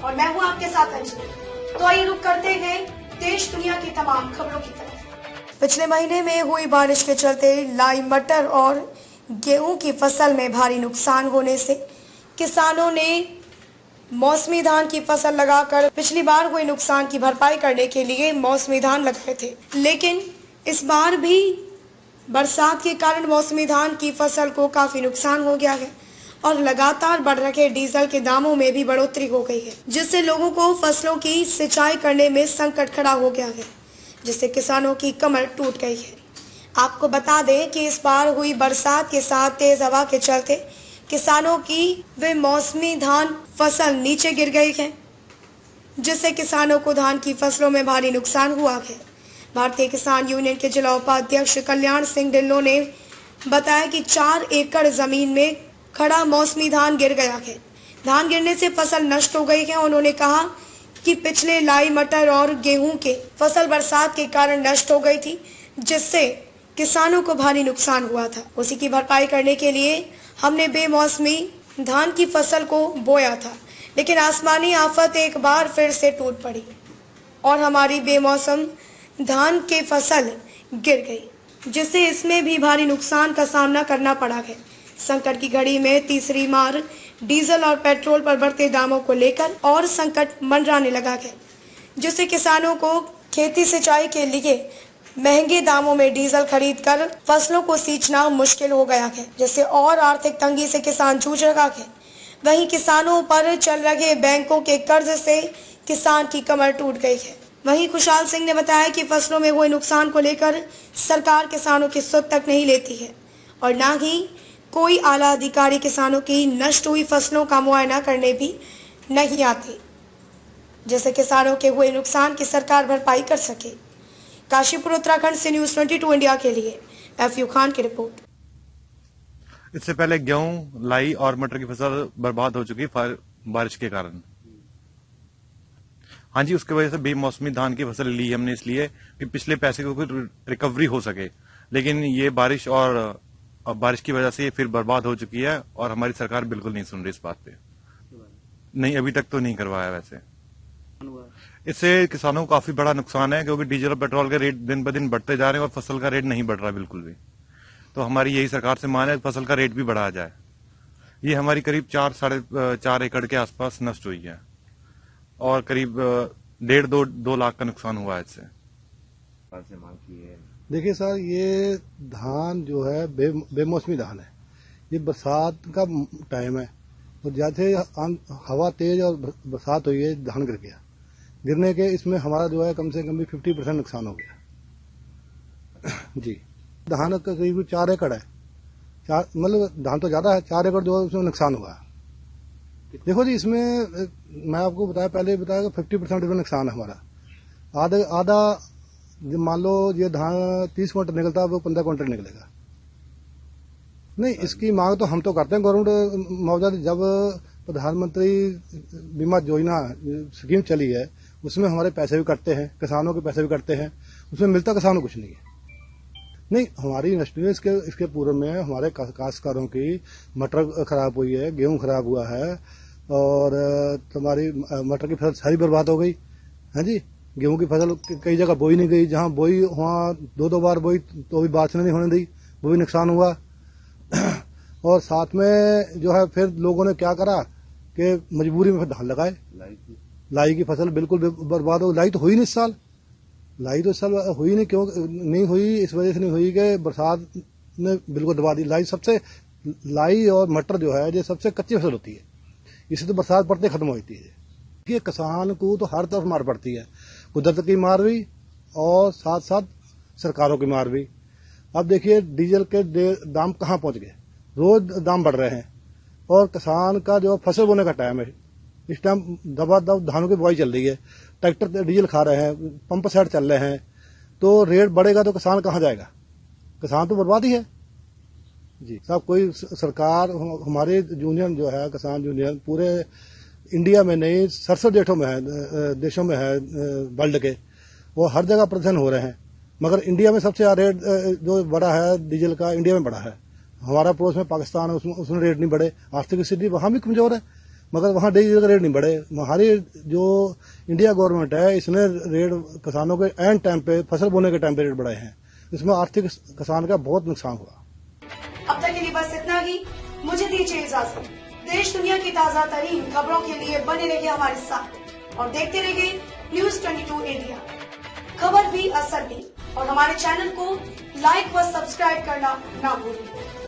और मैं हूँ आपके साथ अंजलि। तो आइए रुक करते हैं देश दुनिया की तमाम खबरों की तरफ। पिछले महीने में हुई बारिश के चलते लाई, मटर और गेहूं की फसल में भारी नुकसान होने से किसानों ने मौसमी धान की फसल लगाकर पिछली बार हुए नुकसान की भरपाई करने के लिए मौसमी धान लगाए थे। लेकिन इस बार भी बरसात के कारण मौसमी धान की फसल को काफी नुकसान हो गया है और लगातार बढ़ रहे डीजल के दामों में भी बढ़ोतरी हो गई है, जिससे लोगों को फसलों की सिंचाई करने में संकट खड़ा हो गया है, जिससे किसानों की कमर टूट गई है। आपको बता दें कि इस बार हुई बरसात के साथ तेज हवा के चलते किसानों की वे मौसमी धान फसल नीचे गिर गई है, जिससे किसानों को धान की फसलों में भारी नुकसान हुआ है। भारतीय किसान यूनियन के जिला उपाध्यक्ष कल्याण सिंह ढिल्लों ने बताया कि 4 एकड़ जमीन में खड़ा मौसमी धान गिर गया है। धान गिरने से फसल नष्ट हो गई है। उन्होंने कहा कि पिछले लाई, मटर और गेहूं के फसल बरसात के कारण नष्ट हो गई थी, जिससे किसानों को भारी नुकसान हुआ था। उसी की भरपाई करने के लिए हमने बेमौसमी धान की फसल को बोया था, लेकिन आसमानी आफत एक बार फिर से टूट पड़ी और हमारी बेमौसम धान की फसल गिर गई, जिससे इसमें भी भारी नुकसान का सामना करना पड़ा है। संकट की घड़ी में तीसरी बार डीजल और पेट्रोल पर बढ़ते दामों को लेकर और संकट मंडराने लगा है, जिससे किसानों को खेती सिंचाई के लिए महंगे दामों में डीजल खरीदकर फसलों को सींचना मुश्किल हो गया है, जिससे और आर्थिक तंगी से किसान जूझ रहा है। वहीं किसानों पर चल रहे बैंकों के कर्ज से किसान की कमर टूट गई है। वहीं खुशहाल सिंह ने बताया कि फसलों में हुए नुकसान को लेकर सरकार किसानों की सुध तक नहीं लेती है और न ही कोई आला अधिकारी किसानों की नष्ट हुई फसलों का मुआयना करने भी नहीं आते, जिससे किसानों के हुए नुकसान की सरकार भरपाई कर सके। काशीपुर उत्तराखंड से न्यूज़ 22 इंडिया के लिए एफयू खान की रिपोर्ट। इससे पहले गेहूं, लाई और मटर की फसल बर्बाद हो चुकी बारिश के कारण। हाँ जी, उसकी वजह से बेमौसमी धान की फसल ली हमने इसलिए कि पिछले पैसे को रिकवरी हो सके, लेकिन ये बारिश की वजह से ये फिर बर्बाद हो चुकी है और हमारी सरकार बिल्कुल नहीं सुन रही इस बात पे। नहीं, अभी तक तो नहीं करवाया। वैसे इससे किसानों को काफी बड़ा नुकसान है, क्योंकि डीजल और पेट्रोल के रेट दिन ब दिन बढ़ते जा रहे हैं और फसल का रेट नहीं बढ़ रहा बिल्कुल भी। तो हमारी यही सरकार से मांग है कि फसल का रेट भी बढ़ाया जाए। ये हमारी करीब 4-4.5 एकड़ के आसपास नष्ट हुई है और करीब 1.5-2 लाख का नुकसान हुआ है इससे। देखिए सर, ये धान जो है बेमौसमी धान है। ये बरसात का टाइम है और जैसे हवा तेज और बरसात हुई है, धान गिर गया। गिरने के इसमें हमारा जो है कम से कम भी 50% नुकसान हो गया जी। धान का करीब 4 एकड़ है, मतलब धान तो ज्यादा है, 4 एकड़ जो है उसमें नुकसान हुआ। देखो जी, इसमें मैं आपको पहले बताया 50% नुकसान है हमारा। आधा मान लो ये धान 30 क्विंटल निकलता है, वो 15 क्विंटल निकलेगा। नहीं, इसकी मांग तो हम तो करते हैं। गवर्नमेंट मौजूदा जब प्रधानमंत्री बीमा योजना स्कीम चली है, उसमें हमारे पैसे भी कटते हैं, किसानों के पैसे भी कटते हैं, उसमें मिलता किसानों को कुछ नहीं है। नहीं, हमारी इंडस्ट्री में इसके पूर्व में हमारे काश्तकारों की मटर खराब हुई है, गेहूं खराब हुआ है और तुम्हारी मटर की फसल सारी बर्बाद हो गई है जी। गेहूं की फसल कई जगह बोई नहीं गई, जहां बोई वहां 2-2 बार बोई तो भी बारिश नहीं होने दी, वो भी नुकसान हुआ। और साथ में जो है फिर लोगों ने क्या करा कि मजबूरी में धान लगाए। लाई की फसल बिल्कुल बर्बाद हो गई। लाई तो हुई नहीं इस साल, लाई तो इस साल हुई नहीं। क्यों नहीं हुई? इस वजह से नहीं हुई कि बरसात ने बिल्कुल दबा दी। लाई और मटर जो है ये सबसे कच्ची फसल होती है, इसे तो बरसात पड़ते खत्म होती है। ये किसान को तो हर तरफ मार पड़ती है, कुदरत की मार भी और साथ साथ सरकारों की मार भी। अब देखिए डीजल के दाम कहाँ पहुंच गए, रोज दाम बढ़ रहे हैं और किसान का जो फसल बोने का टाइम है, इस टाइम दबादब धानों की बुआई चल रही है, ट्रैक्टर डीजल खा रहे हैं, पंप सेट चल रहे हैं, तो रेट बढ़ेगा तो किसान कहाँ जाएगा? किसान तो बर्बाद ही है जी साहब। कोई सरकार, हमारे यूनियन जो है किसान यूनियन पूरे इंडिया में नहीं 67 देशों में है वर्ल्ड के, वो हर जगह प्रदर्शन हो रहे हैं, मगर इंडिया में सबसे ज्यादा रेट जो बढ़ा है डीजल का, इंडिया में बढ़ा है। हमारा पड़ोस में पाकिस्तान है, उसमें रेट नहीं बढ़े। आर्थिक स्थिति वहां भी कमजोर है, मगर वहाँ डीजल का रेट नहीं बढ़े। हमारी जो इंडिया गवर्नमेंट है इसने रेट किसानों के एंड टाइम पे, फसल बोने के टाइम पे रेट बढ़ाए हैं। इसमें आर्थिक किसान का बहुत नुकसान हुआ। अब तक के लिए बस इतना ही। मुझे दीजिए इजाजत। देश दुनिया की ताजा तरीन खबरों के लिए बने रहिए हमारे साथ और देखते रहिए न्यूज़ 22 इंडिया। खबर भी असर भी, और हमारे चैनल को लाइक व सब्सक्राइब करना ना भूलिए।